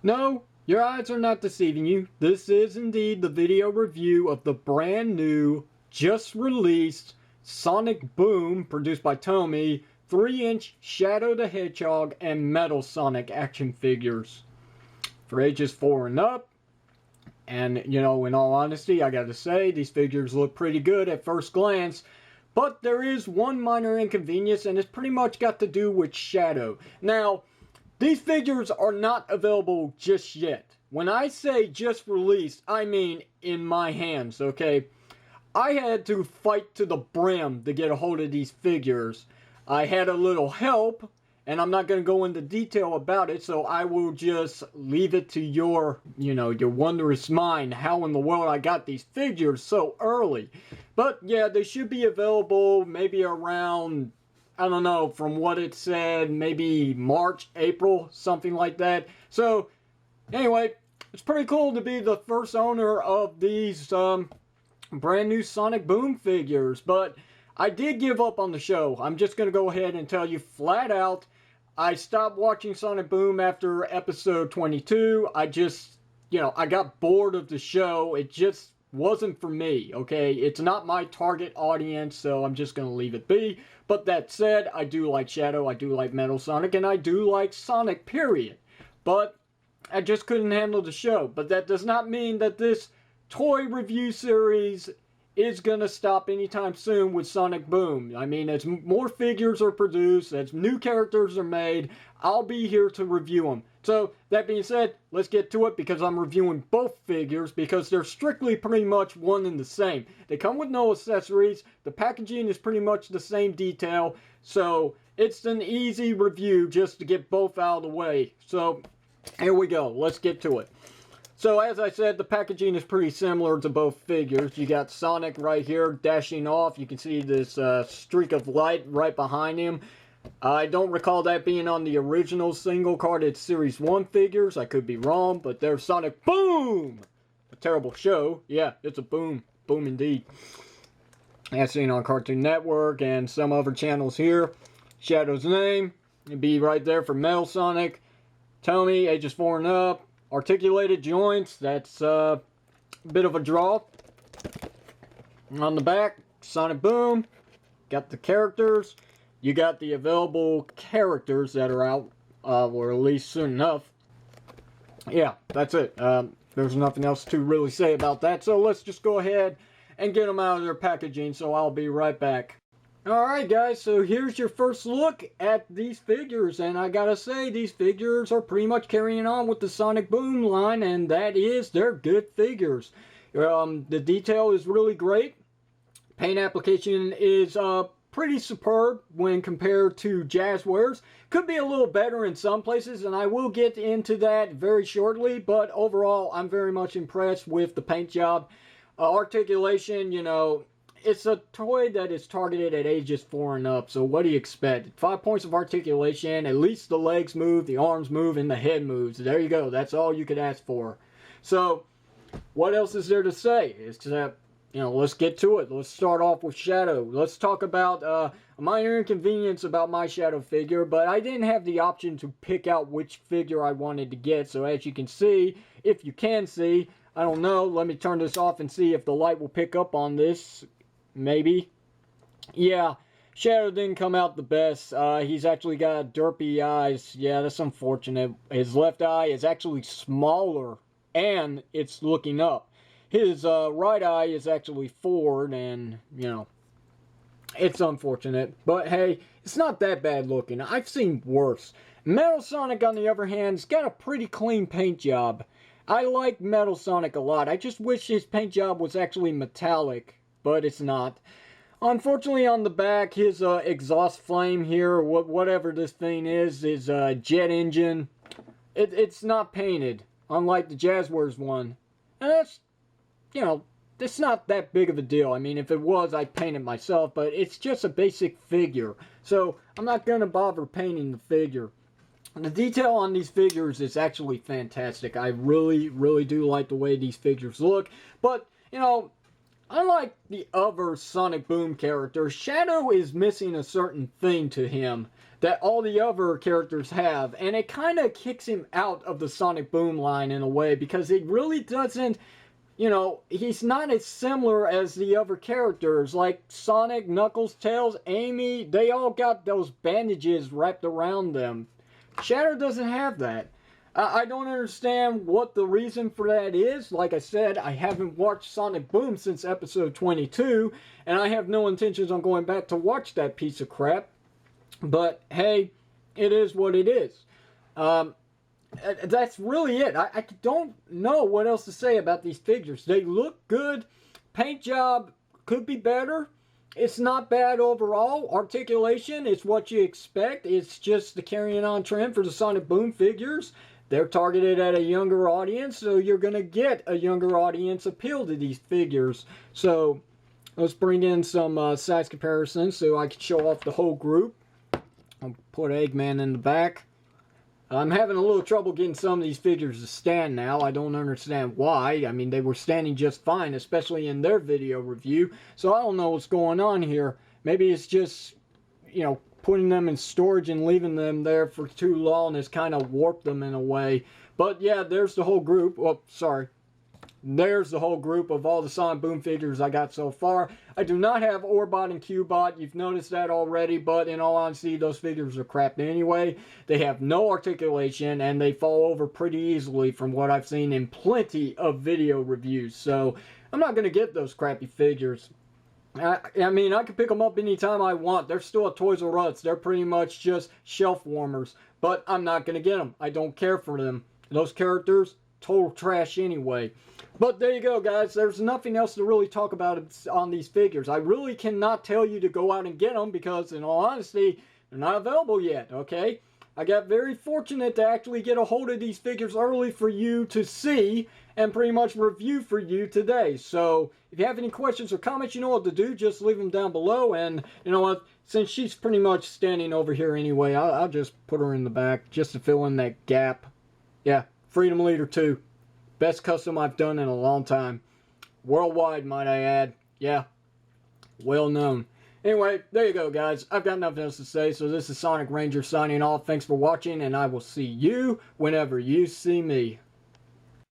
No, your eyes are not deceiving you. This is indeed the video review of the brand new, just released Sonic Boom, produced by Tomy, 3-inch Shadow the Hedgehog and Metal Sonic action figures for ages 4 and up. And, you know, in all honesty, I gotta say, these figures look pretty good at first glance. But there is one minor inconvenience, and it's pretty much got to do with Shadow. Now, these figures are not available just yet. When I say just released, I mean in my hands, okay? I had to fight to the brim to get a hold of these figures. I had a little help, and I'm not going to go into detail about it, so I will just leave it to your, your wondrous mind how in the world I got these figures so early. But yeah, they should be available maybe around, I don't know, from what it said, maybe March, April, something like that. So, anyway, it's pretty cool to be the first owner of these brand new Sonic Boom figures. But I did give up on the show. I'm just going to go ahead and tell you flat out, I stopped watching Sonic Boom after episode 22. I just, I got bored of the show. It just wasn't for me, okay? It's not my target audience, so I'm just going to leave it be. But that said, I do like Shadow, I do like Metal Sonic, and I do like Sonic, period. But I just couldn't handle the show. But that does not mean that this toy review series is going to stop anytime soon with Sonic Boom. I mean, as more figures are produced, as new characters are made, I'll be here to review them. So, that being said, let's get to it because I'm reviewing both figures because they're strictly pretty much one and the same. They come with no accessories, the packaging is pretty much the same detail, so it's an easy review just to get both out of the way. So, here we go, let's get to it. So, as I said, the packaging is pretty similar to both figures. You got Sonic right here dashing off. You can see this streak of light right behind him. I don't recall that being on the original single carded Series 1 figures. I could be wrong, but there's Sonic Boom! A terrible show. Yeah, it's a boom. Boom indeed. As seen on Cartoon Network and some other channels here. Shadow's name. It'd be right there for Metal Sonic. Tomy, ages 4 and up. Articulated joints, that's a bit of a draw. On the back, Sonic Boom, got the characters. You got the available characters that are out, or at least soon enough. Yeah, that's it. There's nothing else to really say about that, so let's just go ahead and get them out of their packaging, so I'll be right back. Alright guys, so here's your first look at these figures, and I gotta say, these figures are pretty much carrying on with the Sonic Boom line, and that is, they're good figures. The detail is really great. Paint application is pretty superb when compared to Jazzwares. Could be a little better in some places, and I will get into that very shortly, but overall, I'm very much impressed with the paint job. Articulation, it's a toy that is targeted at ages 4 and up, so what do you expect? 5 points of articulation, at least the legs move, the arms move, and the head moves. There you go, that's all you could ask for. So, what else is there to say? Except, let's get to it. Let's start off with Shadow. Let's talk about a minor inconvenience about my Shadow figure, but I didn't have the option to pick out which figure I wanted to get, so as you can see, if you can see, I don't know, let me turn this off and see if the light will pick up on this. Maybe. Yeah, Shadow didn't come out the best. He's actually got derpy eyes. Yeah, that's unfortunate. His left eye is actually smaller, and it's looking up. His right eye is actually forward, and, it's unfortunate. But, hey, it's not that bad looking. I've seen worse. Metal Sonic, on the other hand, has got a pretty clean paint job. I like Metal Sonic a lot. I just wish his paint job was actually metallic. But it's not. Unfortunately, on the back, his exhaust flame here, whatever this thing is a jet engine. It's not painted, unlike the Jazzwares one. And that's, it's not that big of a deal. I mean, if it was, I'd paint it myself, but it's just a basic figure. So, I'm not going to bother painting the figure. The detail on these figures is actually fantastic. I really, really do like the way these figures look. But, Unlike the other Sonic Boom characters, Shadow is missing a certain thing to him that all the other characters have, and it kind of kicks him out of the Sonic Boom line in a way, because it really doesn't, you know, he's not as similar as the other characters, like Sonic, Knuckles, Tails, Amy. They all got those bandages wrapped around them. Shadow doesn't have that. I don't understand what the reason for that is. Like I said, I haven't watched Sonic Boom since episode 22, and I have no intentions on going back to watch that piece of crap. But hey, it is what it is. That's really it. I don't know what else to say about these figures. They look good. Paint job could be better. It's not bad overall. Articulation is what you expect. It's just the carrying on trend for the Sonic Boom figures. They're targeted at a younger audience, so you're going to get a younger audience appeal to these figures. So let's bring in some size comparisons so I can show off the whole group. I'll put Eggman in the back. I'm having a little trouble getting some of these figures to stand now. I don't understand why. I mean, they were standing just fine, especially in their video review. So I don't know what's going on here. Maybe it's just, you know, putting them in storage and leaving them there for too long has kind of warped them in a way. But yeah, there's the whole group. Oh, sorry. There's the whole group of all the Sonic Boom figures I got so far. I do not have Orbot and Cubot. You've noticed that already, but in all honesty, those figures are crap anyway. They have no articulation, and they fall over pretty easily from what I've seen in plenty of video reviews. So I'm not going to get those crappy figures. I mean, I can pick them up anytime I want. They're still at Toys R Us. They're pretty much just shelf warmers. But I'm not going to get them. I don't care for them. Those characters, total trash anyway. But there you go, guys. There's nothing else to really talk about on these figures. I really cannot tell you to go out and get them because, in all honesty, they're not available yet, okay? I got very fortunate to actually get a hold of these figures early for you to see and pretty much review for you today. So if you have any questions or comments, you know what to do. Just leave them down below. And you know what? Since she's pretty much standing over here anyway, I'll just put her in the back just to fill in that gap. Yeah, Freedom Leader 2. Best custom I've done in a long time. Worldwide, might I add. Yeah, well known. Anyway, there you go, guys. I've got nothing else to say, so this is Sonic Ranger signing off. Thanks for watching, and I will see you whenever you see me.